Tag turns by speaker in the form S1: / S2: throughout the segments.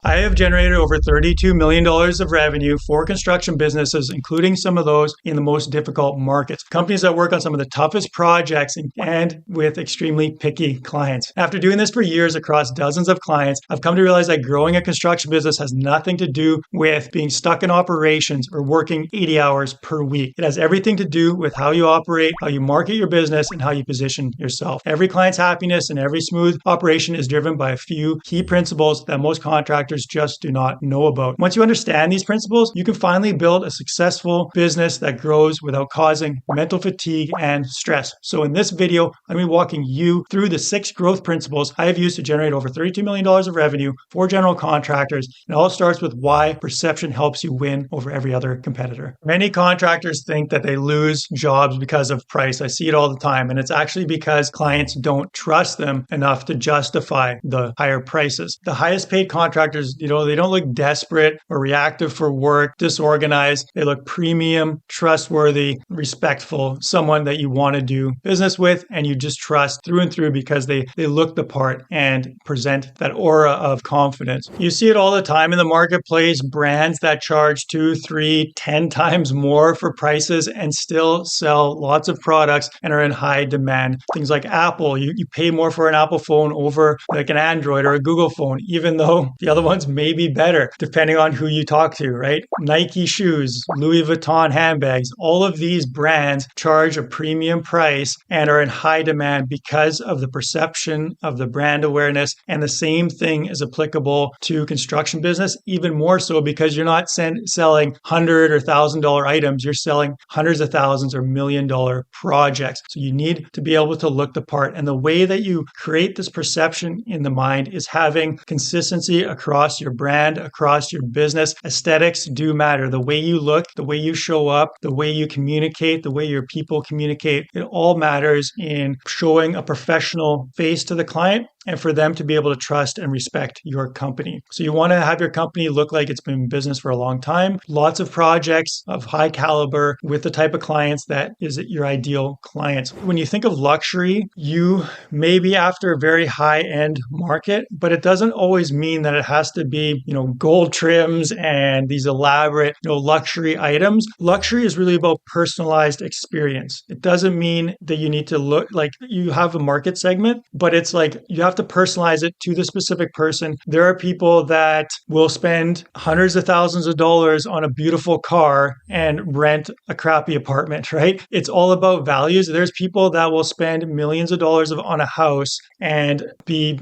S1: I have generated over $32 million of revenue for construction businesses, including some of those in the most difficult markets. Companies that work on some of the toughest projects and with extremely picky clients. After doing this for years across dozens of clients, I've come to realize that growing a construction business has nothing to do with being stuck in operations or working 80 hours per week. It has everything to do with how you operate, how you market your business, and how you position yourself. Every client's happiness and every smooth operation is driven by a few key principles that most contractors just do not know about. Once you understand these principles, you can finally build a successful business that grows without causing mental fatigue and stress. So in this video, I'm going to be walking you through the 6 growth principles I have used to generate over $32 million of revenue for general contractors. And it all starts with why perception helps you win over every other competitor. Many contractors think that they lose jobs because of price. I see it all the time. And it's actually because clients don't trust them enough to justify the higher prices. The highest paid contractors, they don't look desperate or reactive for work, disorganized. They look premium, trustworthy, respectful, someone that you want to do business with and you just trust through and through because they look the part and present that aura of confidence. You see it all the time in the marketplace, brands that charge 2, 3, 10 times more for prices and still sell lots of products and are in high demand. Things like Apple, you pay more for an Apple phone over like an Android or a Google phone, even though the other ones may be better, depending on who you talk to, right? Nike shoes, Louis Vuitton handbags, all of these brands charge a premium price and are in high demand because of the perception of the brand awareness. And the same thing is applicable to construction business, even more so because you're not selling $100 or $1,000 items, you're selling hundreds of thousands or $1 million projects. So you need to be able to look the part. And the way that you create this perception in the mind is having consistency across your brand, across your business. Aesthetics do matter. The way you look, the way you show up, the way you communicate, the way your people communicate, it all matters in showing a professional face to the client and for them to be able to trust and respect your company. So you want to have your company look like it's been in business for a long time, lots of projects of high caliber with the type of clients that is your ideal clients. When you think of luxury, you may be after a very high-end market, but it doesn't always mean that it has to be, gold trims and these elaborate, luxury items. Luxury is really about personalized experience. It doesn't mean that you need to look like you have a market segment, but it's like you have to personalize it to the specific person. There are people that will spend hundreds of thousands of dollars on a beautiful car and rent a crappy apartment, right? It's all about values. There's people that will spend millions of dollars on a house and be,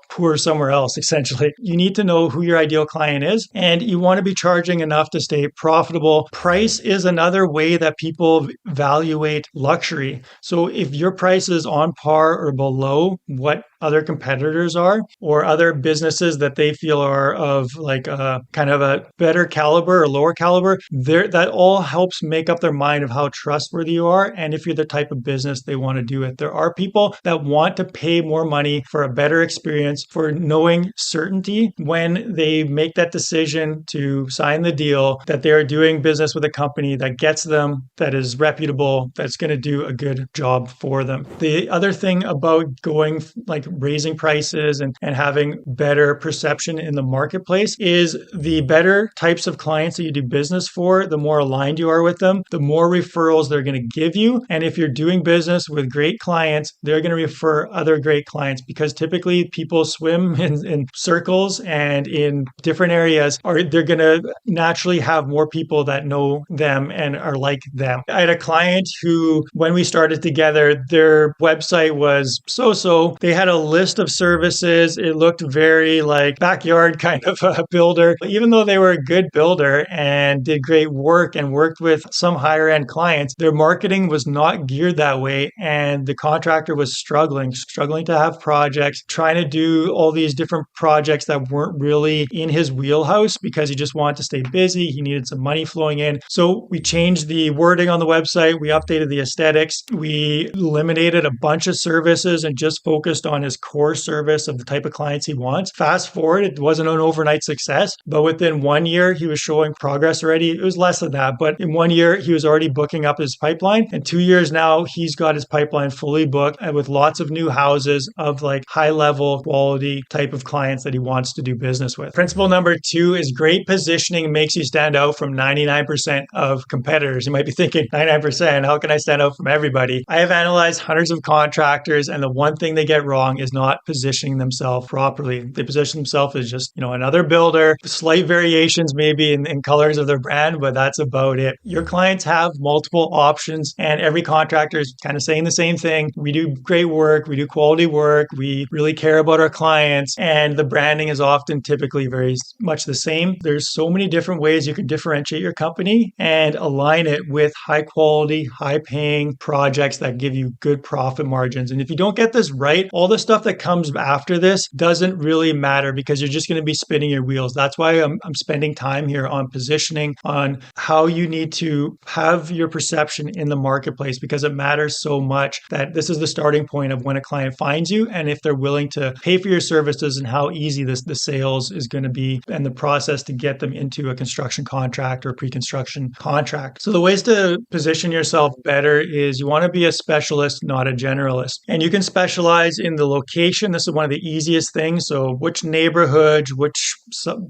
S1: poor somewhere else, essentially. You need to know who your ideal client is, and you want to be charging enough to stay profitable. Price is another way that people evaluate luxury. So if your price is on par or below what other competitors are, or other businesses that they feel are of like a kind of a better caliber or lower caliber, that all helps make up their mind of how trustworthy you are and if you're the type of business they want to do it. There are people that want to pay more money for a better experience, for knowing certainty when they make that decision to sign the deal, that they are doing business with a company that gets them, that is reputable, that's going to do a good job for them. The other thing about going like raising prices and having better perception in the marketplace is the better types of clients that you do business for, the more aligned you are with them, the more referrals they're going to give you. And if you're doing business with great clients, they're going to refer other great clients because typically people swim in circles and in different areas, or they're going to naturally have more people that know them and are like them. I had a client who, when we started together, their website was so-so. They had a list of services. It looked very like backyard kind of a builder. Even though they were a good builder and did great work and worked with some higher end clients, their marketing was not geared that way. And the contractor was struggling to have projects, trying to do all these different projects that weren't really in his wheelhouse because he just wanted to stay busy. He needed some money flowing in. So we changed the wording on the website. We updated the aesthetics. We eliminated a bunch of services and just focused on on his core service of the type of clients he wants. Fast forward, it wasn't an overnight success, but within 1 year, he was showing progress already. It was less than that, but in 1 year, he was already booking up his pipeline. In 2 years now, he's got his pipeline fully booked and with lots of new houses of like high level quality type of clients that he wants to do business with. Principle number 2 is great positioning makes you stand out from 99% of competitors. You might be thinking 99%, how can I stand out from everybody? I have analyzed hundreds of contractors, and the one thing they get wrong is not positioning themselves properly. They position themselves as just, another builder, slight variations maybe in colors of their brand, but that's about it. Your clients have multiple options, and every contractor is kind of saying the same thing. We do great work, we do quality work, we really care about our clients, and the branding is often typically very much the same. There's so many different ways you can differentiate your company and align it with high quality, high paying projects that give you good profit margins. And if you don't get this right, all the stuff that comes after this doesn't really matter because you're just going to be spinning your wheels. That's why I'm spending time here on positioning, on how you need to have your perception in the marketplace, because it matters so much that this is the starting point of when a client finds you and if they're willing to pay for your services and how easy the sales is going to be and the process to get them into a construction contract or pre-construction contract. So the ways to position yourself better is you want to be a specialist, not a generalist. And you can specialize in the location. This is one of the easiest things. So which neighborhood, which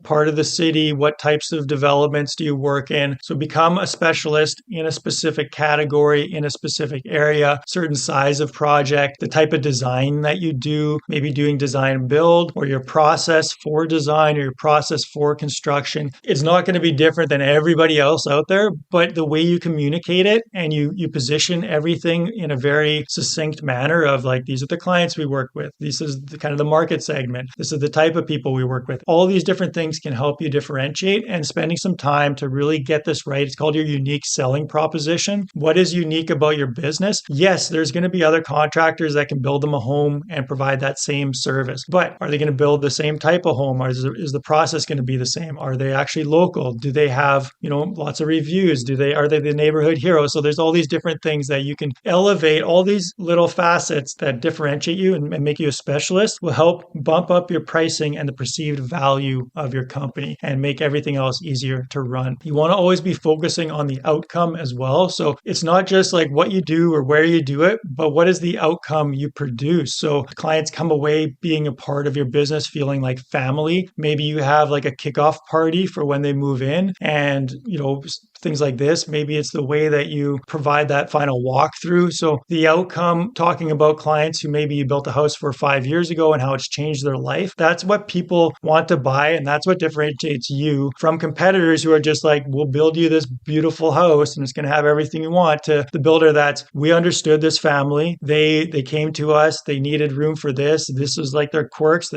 S1: part of the city, what types of developments do you work in? So become a specialist in a specific category, in a specific area, certain size of project, the type of design that you do, maybe doing design build or your process for design or your process for construction. It's not going to be different than everybody else out there, but the way you communicate it and you position everything in a very succinct manner of like, these are the clients we work with. This is the kind of the market segment. This is the type of people we work with. All these different things can help you differentiate, and spending some time to really get this right. It's called your unique selling proposition. What is unique about your business? Yes, there's going to be other contractors that can build them a home and provide that same service, but are they going to build the same type of home? Is the process going to be the same? Are they actually local? Do they have, lots of reviews? Are they the neighborhood hero? So there's all these different things that you can elevate. All these little facets that differentiate you and make you a specialist will help bump up your pricing and the perceived value of your company and make everything else easier to run. You want to always be focusing on the outcome as well. So it's not just like what you do or where you do it, but what is the outcome you produce? So clients come away being a part of your business, feeling like family. Maybe you have like a kickoff party for when they move in and, things like this. Maybe it's the way that you provide that final walkthrough. So the outcome, talking about clients who maybe you built a house for 5 years ago and how it's changed their life, that's what people want to buy. And that's what differentiates you from competitors who are just like, we'll build you this beautiful house and it's going to have everything you want, to the builder that's, we understood this family. They came to us. They needed room for this. This was like their quirks.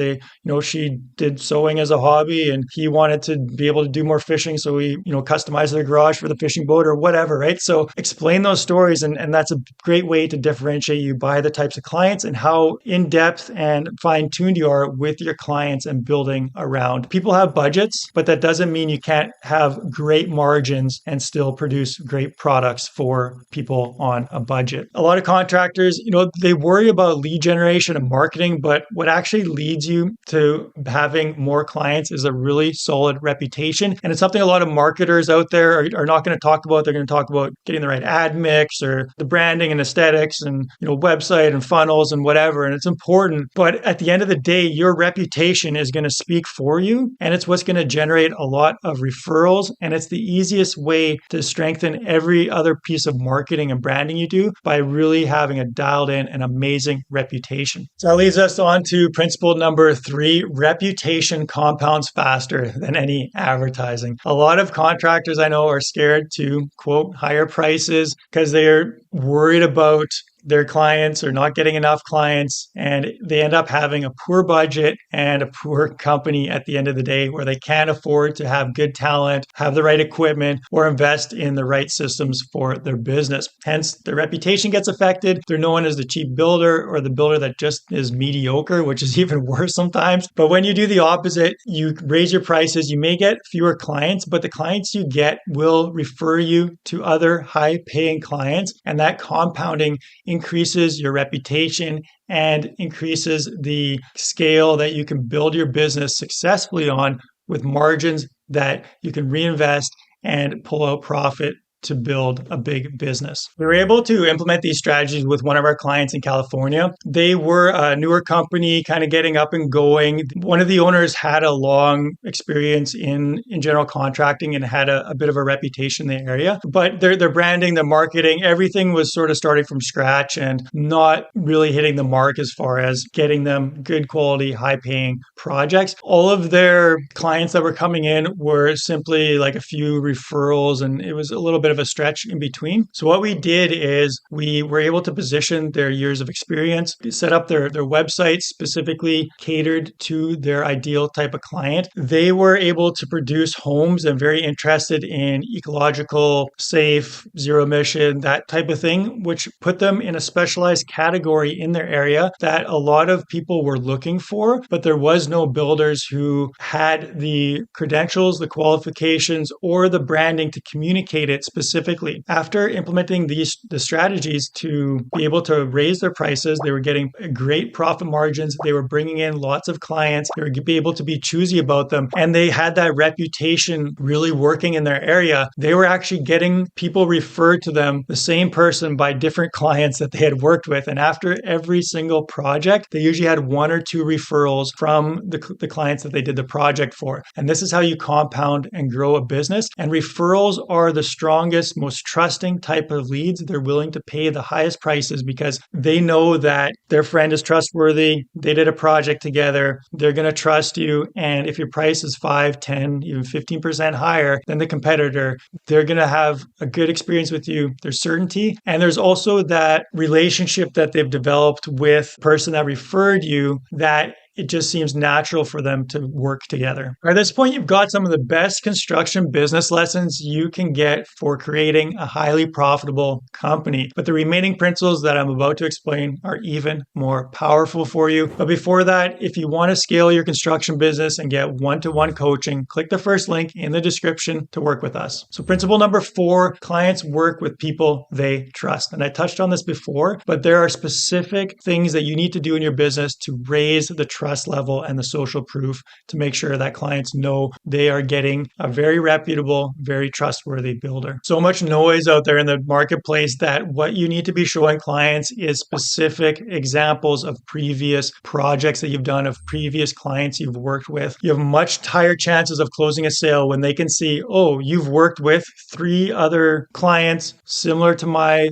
S1: She did sewing as a hobby and he wanted to be able to do more fishing. So we, customized their garage for the fishing boat or whatever, right? So explain those stories. And that's a great way to differentiate you by the types of clients and how in-depth and fine-tuned you are with your clients and building around. People have budgets, but that doesn't mean you can't have great margins and still produce great products for people on a budget. A lot of contractors, they worry about lead generation and marketing, but what actually leads you to having more clients is a really solid reputation. And it's something a lot of marketers out there are not going to talk about. They're going to talk about getting the right ad mix or the branding and aesthetics and, website and funnels and whatever. And it's important. But at the end of the day, your reputation is going to speak for you. And it's what's going to generate a lot of referrals. And it's the easiest way to strengthen every other piece of marketing and branding you do by really having a dialed in and amazing reputation. So that leads us on to principle number 3, reputation compounds faster than any advertising. A lot of contractors I know are scared to quote higher prices because they're worried about their clients are not getting enough clients, and they end up having a poor budget and a poor company at the end of the day where they can't afford to have good talent, have the right equipment, or invest in the right systems for their business. Hence, their reputation gets affected. They're known as the cheap builder or the builder that just is mediocre, which is even worse sometimes. But when you do the opposite, you raise your prices, you may get fewer clients, but the clients you get will refer you to other high-paying clients, and that compounding increases your reputation and increases the scale that you can build your business successfully on with margins that you can reinvest and pull out profit to build a big business. We were able to implement these strategies with one of our clients in California. They were a newer company, kind of getting up and going. One of the owners had a long experience in general contracting and had a bit of a reputation in the area. But their branding, their marketing, everything was sort of starting from scratch and not really hitting the mark as far as getting them good quality, high-paying projects. All of their clients that were coming in were simply like a few referrals, and it was a little bit of a stretch in between. So what we did is we were able to position their years of experience, set up their website specifically catered to their ideal type of client. They were able to produce homes and very interested in ecological, safe, zero emission, that type of thing, which put them in a specialized category in their area that a lot of people were looking for, but there was no builders who had the credentials, the qualifications, or the branding to communicate it specifically. After implementing the strategies to be able to raise their prices, they were getting great profit margins. They were bringing in lots of clients. They were able to be choosy about them. And they had that reputation really working in their area. They were actually getting people referred to them, the same person, by different clients that they had worked with. And after every single project, they usually had one or two referrals from the clients that they did the project for. And this is how you compound and grow a business. And referrals are the strongest, most trusting type of leads. They're willing to pay the highest prices because they know that their friend is trustworthy. They did a project together. They're going to trust you. And if your price is 5, 10, even 15% higher than the competitor, they're going to have a good experience with you. There's certainty. And there's also that relationship that they've developed with the person that referred you that it just seems natural for them to work together. At this point, you've got some of the best construction business lessons you can get for creating a highly profitable company. But the remaining principles that I'm about to explain are even more powerful for you. But before that, if you want to scale your construction business and get one-to-one coaching, click the first link in the description to work with us. So principle number 4, clients work with people they trust. And I touched on this before, but there are specific things that you need to do in your business to raise the trust level and the social proof to make sure that clients know they are getting a very reputable, very trustworthy builder. So much noise out there in the marketplace that what you need to be showing clients is specific examples of previous projects that you've done, of previous clients you've worked with. You have much higher chances of closing a sale when they can see, oh, you've worked with 3 other clients similar to my,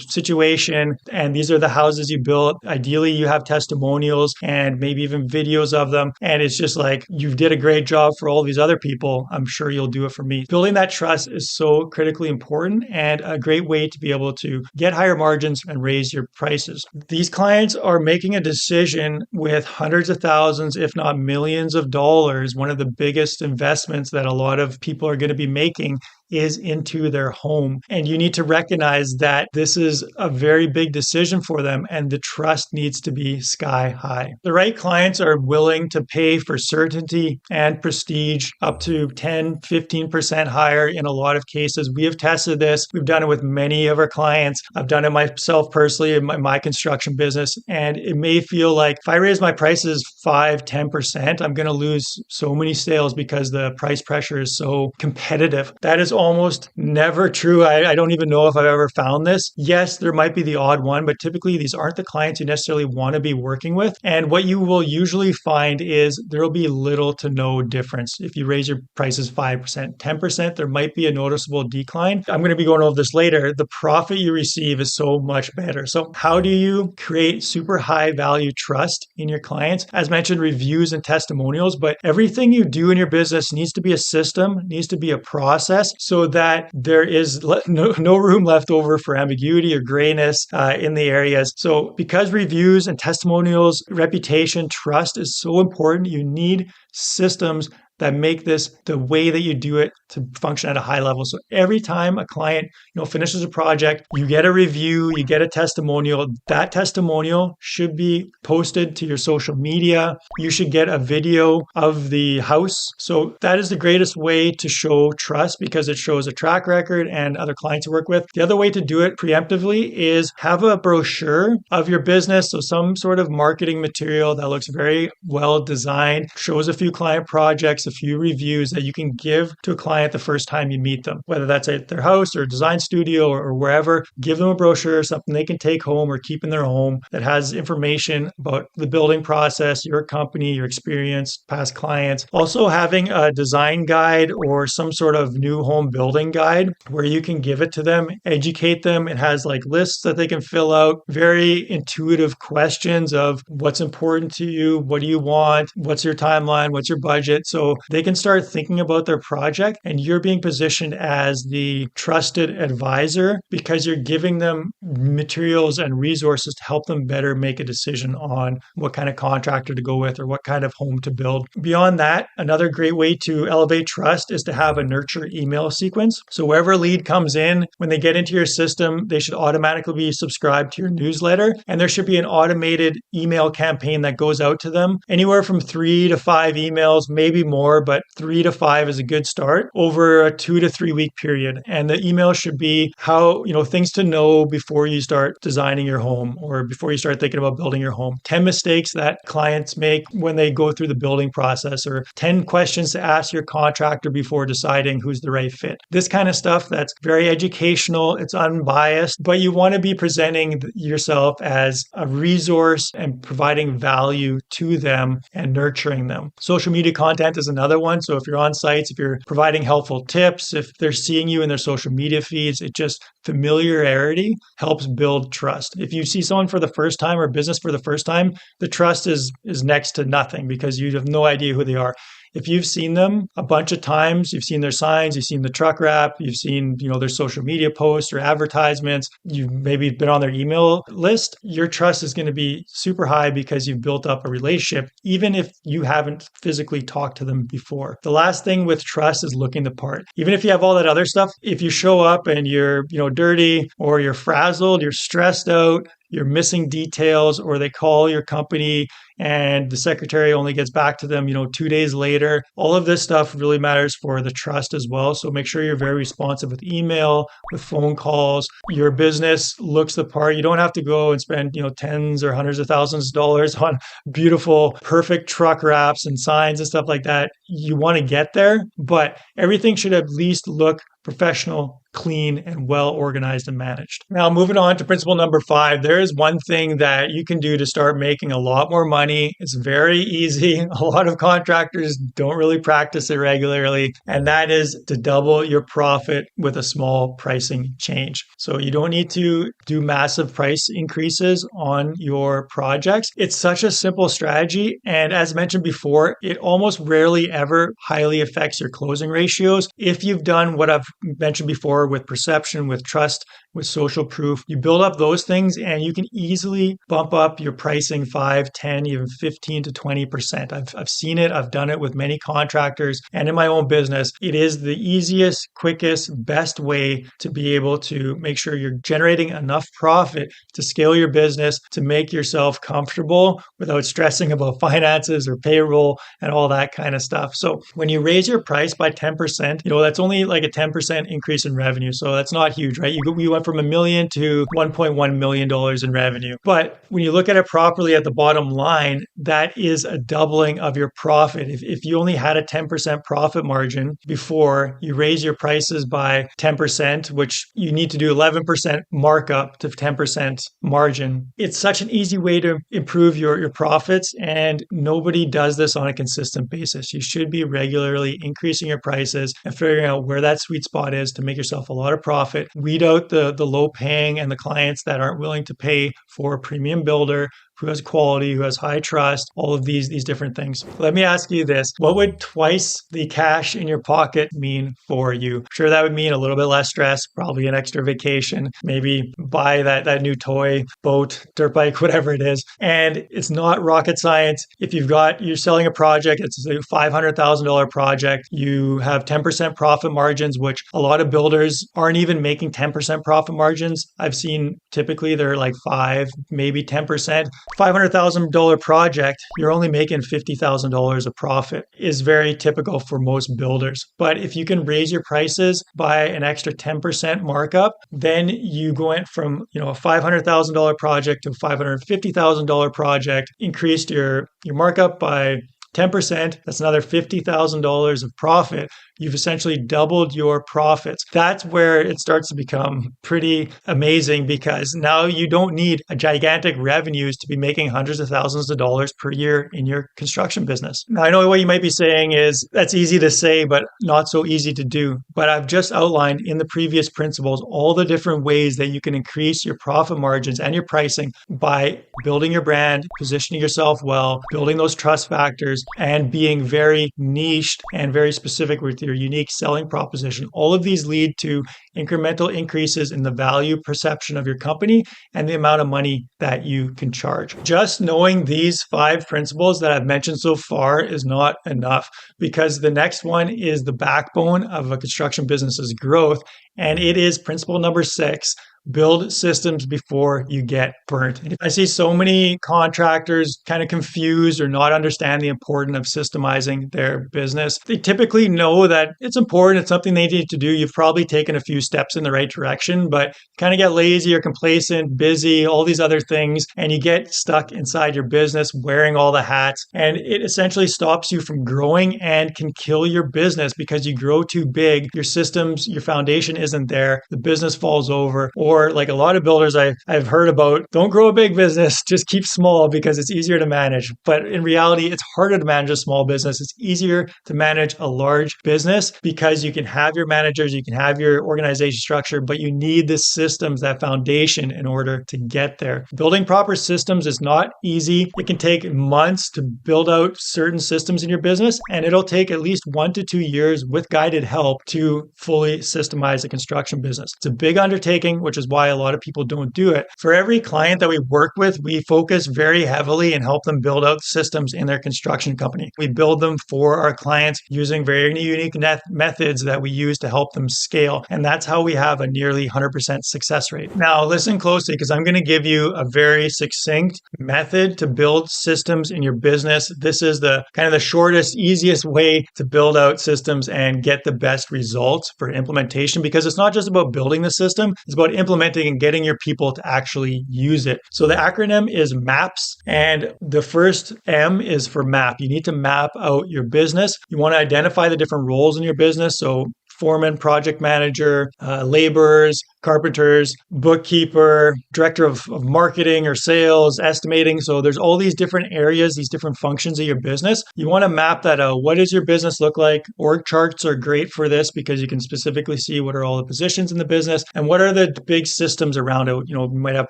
S1: situation, and these are the houses you built. Ideally, you have testimonials and maybe even videos of them. And it's just like, you did a great job for all these other people. I'm sure you'll do it for me. Building that trust is so critically important and a great way to be able to get higher margins and raise your prices. These clients are making a decision with hundreds of thousands, if not millions of dollars. One of the biggest investments that a lot of people are going to be making is into their home. And you need to recognize that this is a very big decision for them and the trust needs to be sky high. The right clients are willing to pay for certainty and prestige up to 10, 15% higher in a lot of cases. We have tested this. We've done it with many of our clients. I've done it myself personally in my construction business. And it may feel like if I raise my prices 5, 10%, I'm going to lose so many sales because the price pressure is so competitive. That is almost never true. I don't even know if I've ever found this. Yes, there might be the odd one, but typically these aren't the clients you necessarily want to be working with. And what you will usually find is there will be little to no difference. If you raise your prices 5%, 10%, there might be a noticeable decline. I'm going to be going over this later. The profit you receive is so much better. So how do you create super high value trust in your clients? As mentioned, reviews and testimonials, but everything you do in your business needs to be a system, needs to be a process, so that there is no room left over for ambiguity or grayness in the areas. So because reviews and testimonials, reputation, trust is so important, you need systems that make this the way that you do it to function at a high level. So every time a client, finishes a project, you get a review, you get a testimonial. That testimonial should be posted to your social media. You should get a video of the house. So that is the greatest way to show trust because it shows a track record and other clients you work with. The other way to do it preemptively is have a brochure of your business. So some sort of marketing material that looks very well designed, shows a few client projects, a few reviews that you can give to a client the first time you meet them, whether that's at their house or design studio or wherever. Give them a brochure, something they can take home or keep in their home that has information about the building process, your company, your experience, past clients. Also having a design guide or some sort of new home building guide where you can give it to them, educate them. It has like lists that they can fill out, very intuitive questions of what's important to you, what do you want, what's your timeline, what's your budget. So they can start thinking about their project and you're being positioned as the trusted advisor because you're giving them materials and resources to help them better make a decision on what kind of contractor to go with or what kind of home to build. Beyond that, another great way to elevate trust is to have a nurture email sequence. So wherever a lead comes in, when they get into your system, they should automatically be subscribed to your newsletter. And there should be an automated email campaign that goes out to them. Anywhere from 3 to 5 emails, maybe more, but 3 to 5 is a good start over a 2 to 3 week period. And the email should be how, things to know before you start designing your home or before you start thinking about building your home. 10 mistakes that clients make when they go through the building process, or 10 questions to ask your contractor before deciding who's the right fit. This kind of stuff that's very educational, it's unbiased, but you want to be presenting yourself as a resource and providing value to them and nurturing them. Social media content is another one. So if you're on sites, if you're providing helpful tips, if they're seeing you in their social media feeds, it just familiarity helps build trust. If you see someone for the first time or business for the first time, the trust is next to nothing because you have no idea who they are. If you've seen them a bunch of times, you've seen their signs, you've seen the truck wrap, you've seen, their social media posts or advertisements, you've maybe been on their email list, your trust is going to be super high because you've built up a relationship, even if you haven't physically talked to them before. The last thing with trust is looking the part. Even if you have all that other stuff, if you show up and you're, dirty or you're frazzled, you're stressed out, you're missing details, or they call your company and the secretary only gets back to them, 2 days later. All of this stuff really matters for the trust as well. So make sure you're very responsive with email, with phone calls. Your business looks the part. You don't have to go and spend, tens or hundreds of thousands of dollars on beautiful, perfect truck wraps and signs and stuff like that. You want to get there, but everything should at least look professional, clean, and well organized and managed. Now, moving on to principle number 5, there is one thing that you can do to start making a lot more money. It's very easy. A lot of contractors don't really practice it regularly, and that is to double your profit with a small pricing change. So you don't need to do massive price increases on your projects. It's such a simple strategy, and as mentioned before, it almost rarely ever highly affects your closing ratios. If you've done what I've mentioned before with perception, with trust, with social proof, you build up those things and you can easily bump up your pricing 5, 10, even 15 to 20%. I've seen it. I've done it with many contractors and in my own business. It is the easiest, quickest, best way to be able to make sure you're generating enough profit to scale your business, to make yourself comfortable without stressing about finances or payroll and all that kind of stuff. So when you raise your price by 10%, that's only like a 10% increase in revenue. So that's not huge, right? You went from $1 million to $1.1 million in revenue. But when you look at it properly at the bottom line, that is a doubling of your profit. If you only had a 10% profit margin before, you raise your prices by 10%, which you need to do 11% markup to 10% margin. It's such an easy way to improve your profits, and nobody does this on a consistent basis. You should be regularly increasing your prices and figuring out where that sweet spot is to make yourself a lot of profit. Weed out the low paying and the clients that aren't willing to pay for a premium builder who has quality, who has high trust, all of these different things. Let me ask you this. What would twice the cash in your pocket mean for you? Sure, that would mean a little bit less stress, probably an extra vacation, maybe buy that new toy, boat, dirt bike, whatever it is. And it's not rocket science. If you're selling a project, it's a $500,000 project, you have 10% profit margins, which a lot of builders aren't even making 10% profit margins. I've seen typically they're like 5, maybe 10%. $500,000 project, you're only making $50,000 of profit is very typical for most builders. But if you can raise your prices by an extra 10% markup, then you go in from a $500,000 project to a $550,000 project, increased your markup by 10%, that's another $50,000 of profit. You've essentially doubled your profits. That's where it starts to become pretty amazing, because now you don't need a gigantic revenues to be making hundreds of thousands of dollars per year in your construction business. Now, I know what you might be saying is that's easy to say, but not so easy to do. But I've just outlined in the previous principles all the different ways that you can increase your profit margins and your pricing by building your brand, positioning yourself well, building those trust factors, and being very niched and very specific with your unique selling proposition. All of these lead to incremental increases in the value perception of your company and the amount of money that you can charge. Just knowing these 5 principles that I've mentioned so far is not enough, because the next one is the backbone of a construction business's growth, and it is principle number 6. Build systems before you get burnt. I see so many contractors kind of confused or not understand the importance of systemizing their business. They typically know that it's important, it's something they need to do. You've probably taken a few steps in the right direction, but kind of get lazy or complacent, busy, all these other things, and you get stuck inside your business wearing all the hats. And it essentially stops you from growing and can kill your business, because you grow too big, your systems, your foundation isn't there, the business falls over. Or like a lot of builders I've heard about, don't grow a big business, just keep small because it's easier to manage. But in reality, it's harder to manage a small business. It's easier to manage a large business because you can have your managers, you can have your organization structure, but you need the systems, that foundation in order to get there. Building proper systems is not easy. It can take months to build out certain systems in your business, and it'll take at least 1 to 2 years with guided help to fully systemize a construction business. It's a big undertaking, which is why a lot of people don't do it. For every client that we work with, we focus very heavily and help them build out systems in their construction company. We build them for our clients using very unique methods that we use to help them scale. And that's how we have a nearly 100% success rate. Now, listen closely, because I'm going to give you a very succinct method to build systems in your business. This is the kind of the shortest, easiest way to build out systems and get the best results for implementation, because it's not just about building the system, it's about implementing and getting your people to actually use it. So the acronym is MAPS, and the first M is for map. You need to map out your business. You want to identify the different roles in your business. So foreman, project manager, laborers, carpenters, bookkeeper, director of marketing or sales, estimating. So there's all these different areas, these different functions of your business. You want to map that out. What does your business look like? Org charts are great for this because you can specifically see what are all the positions in the business and what are the big systems around it. You might have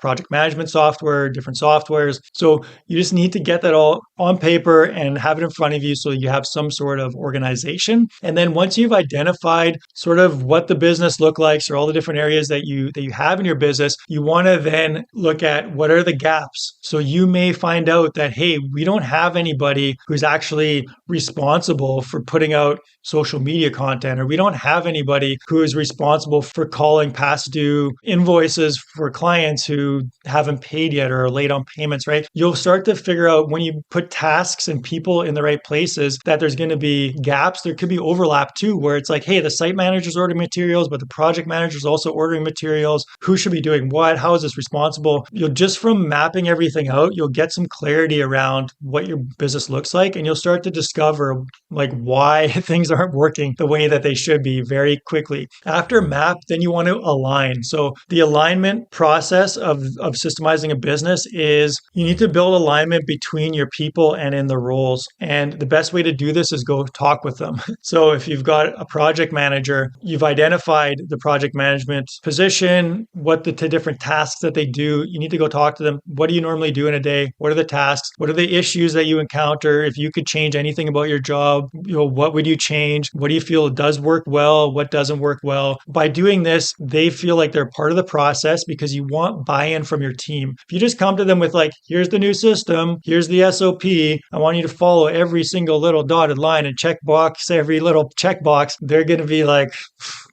S1: project management software, different softwares. So you just need to get that all on paper and have it in front of you so you have some sort of organization. And then once you've identified sort of what the business look like, or all the different areas that you have in your business, you want to then look at what are the gaps. So you may find out that, hey, we don't have anybody who's actually responsible for putting out social media content, or we don't have anybody who is responsible for calling past due invoices for clients who haven't paid yet or are late on payments, right? You'll start to figure out when you put tasks and people in the right places that there's going to be gaps. There could be overlap too, where it's like, hey, the site manager's ordering materials, but the project manager's also ordering materials. Who should be doing what? How is this responsible? You'll just from mapping everything out, you'll get some clarity around what your business looks like, and you'll start to discover like why things aren't working the way that they should be very quickly. After map, then you want to align. So the alignment process of systemizing a business is you need to build alignment between your people and in the roles. And the best way to do this is go talk with them. So if you've got a project manager, you've identified the project management position position, what the different tasks that they do. You need to go talk to them. What do you normally do in a day? What are the tasks? What are the issues that you encounter? If you could change anything about your job, what would you change? What do you feel does work well? What doesn't work well? By doing this, they feel like they're part of the process because you want buy-in from your team. If you just come to them with like, here's the new system, here's the SOP, I want you to follow every single little dotted line and check box every little checkbox, they're going to be like,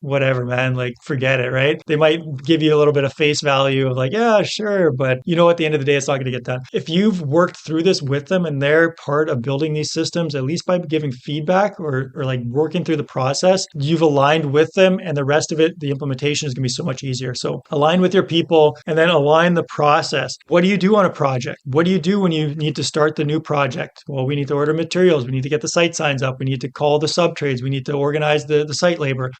S1: whatever, man, like forget it, right? They might give you a little bit of face value of like, yeah, sure, but at the end of the day, it's not going to get done. If you've worked through this with them and they're part of building these systems, at least by giving feedback or like working through the process, you've aligned with them, and the rest of it, the implementation is going to be so much easier. So align with your people and then align the process. What do you do on a project? What do you do when you need to start the new project? Well, we need to order materials. We need to get the site signs up. We need to call the sub-trades. We need to organize the site labor,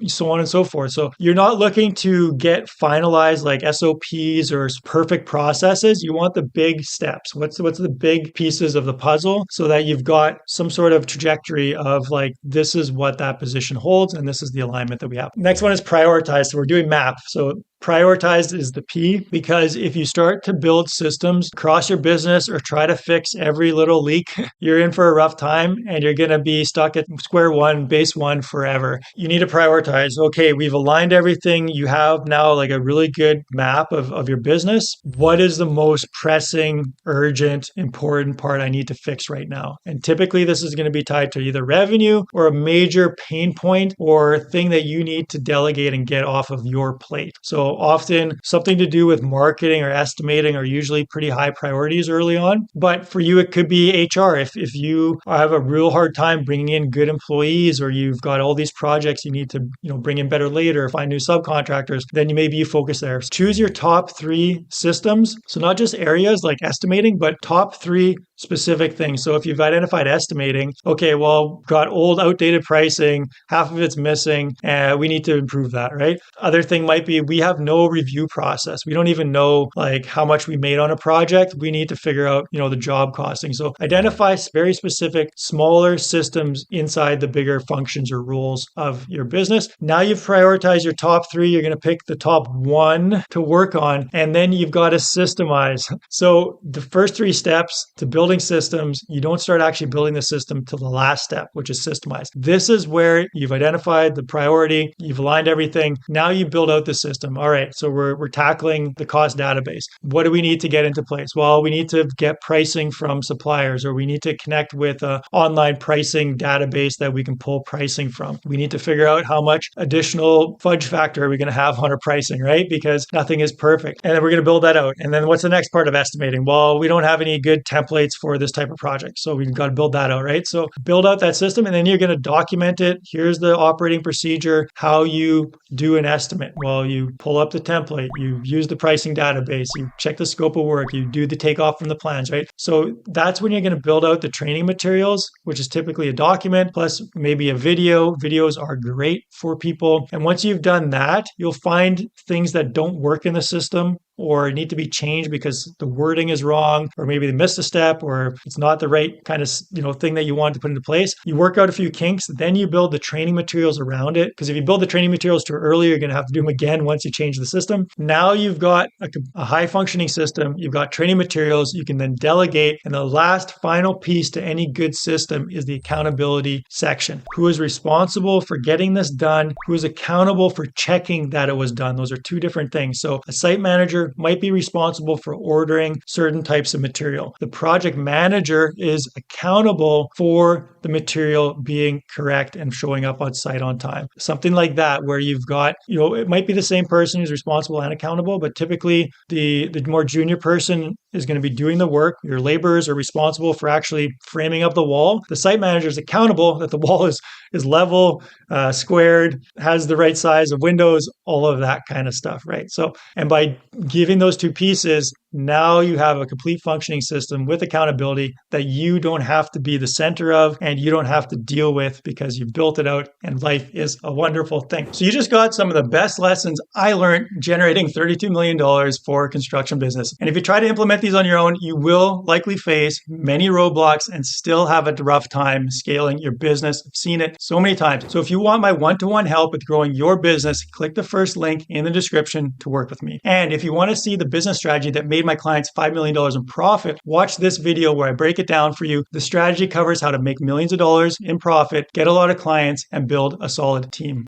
S1: so on and so forth. So you're not looking to get finalized like SOPs or perfect processes. You want the big steps. What's the big pieces of the puzzle so that you've got some sort of trajectory of like, this is what that position holds and this is the alignment that we have. Next one is prioritize. So we're doing MAP. So prioritized is the P, because if you start to build systems across your business or try to fix every little leak, you're in for a rough time and you're going to be stuck at square one, base one forever. You need to prioritize. Okay, we've aligned everything. You have now like a really good map of your business. What is the most pressing, urgent, important part I need to fix right now? And typically this is going to be tied to either revenue or a major pain point or thing that you need to delegate and get off of your plate. So often something to do with marketing or estimating are usually pretty high priorities early on. But for you, it could be HR. If you have a real hard time bringing in good employees, or you've got all these projects you need to bring in better later, find new subcontractors, then maybe you focus there. Choose your top 3 systems. So not just areas like estimating, but top 3 specific things. So if you've identified estimating, okay, well, got old, outdated pricing, half of it's missing, and we need to improve that, right? Other thing might be we have no review process. We don't even know like how much we made on a project. We need to figure out, the job costing. So identify very specific, smaller systems inside the bigger functions or roles of your business. Now you've prioritized your top 3. You're going to pick the top 1 to work on, and then you've got to systemize. So the first 3 steps to building systems, you don't start actually building the system till the last step, which is systemize. This is where you've identified the priority, you've aligned everything. Now you build out the system. All right, so we're tackling the cost database. What do we need to get into place? Well, we need to get pricing from suppliers, or we need to connect with an online pricing database that we can pull pricing from. We need to figure out how much additional fudge factor are we going to have on our pricing, right? Because nothing is perfect. And then we're going to build that out. And then what's the next part of estimating? Well, we don't have any good templates for this type of project. So we've got to build that out, right? So build out that system, and then you're going to document it. Here's the operating procedure, how you do an estimate. Well, you pull up the template, you use the pricing database, you check the scope of work, you do the takeoff from the plans, right? So that's when you're going to build out the training materials, which is typically a document plus maybe a video. Videos are great for people. And once you've done that, you'll find things that don't work in the system or need to be changed because the wording is wrong, or maybe they missed a step, or it's not the right kind of thing that you want to put into place. You work out a few kinks, then you build the training materials around it. Because if you build the training materials too early, you're going to have to do them again once you change the system. Now you've got a high functioning system, you've got training materials, you can then delegate. And the last final piece to any good system is the accountability section. Who is responsible for getting this done? Who is accountable for checking that it was done? Those are 2 different things. So a site manager might be responsible for ordering certain types of material. The project manager is accountable for the material being correct and showing up on site on time. Something like that, where you've got, it might be the same person who's responsible and accountable, but typically the more junior person is going to be doing the work. Your laborers are responsible for actually framing up the wall. The site manager is accountable that the wall is level, squared, has the right size of windows, all of that kind of stuff, right? So, and by giving those 2 pieces, Now you have a complete functioning system with accountability that you don't have to be the center of and you don't have to deal with because you built it out, and life is a wonderful thing. So you just got some of the best lessons I learned generating $32 million for a construction business. And if you try to implement these on your own, you will likely face many roadblocks and still have a rough time scaling your business. I've seen it so many times. So if you want my one-to-one help with growing your business, click the first link in the description to work with me. And if you want to see the business strategy that made my clients $5 million in profit, watch this video where I break it down for you. The strategy covers how to make millions of dollars in profit, get a lot of clients, and build a solid team.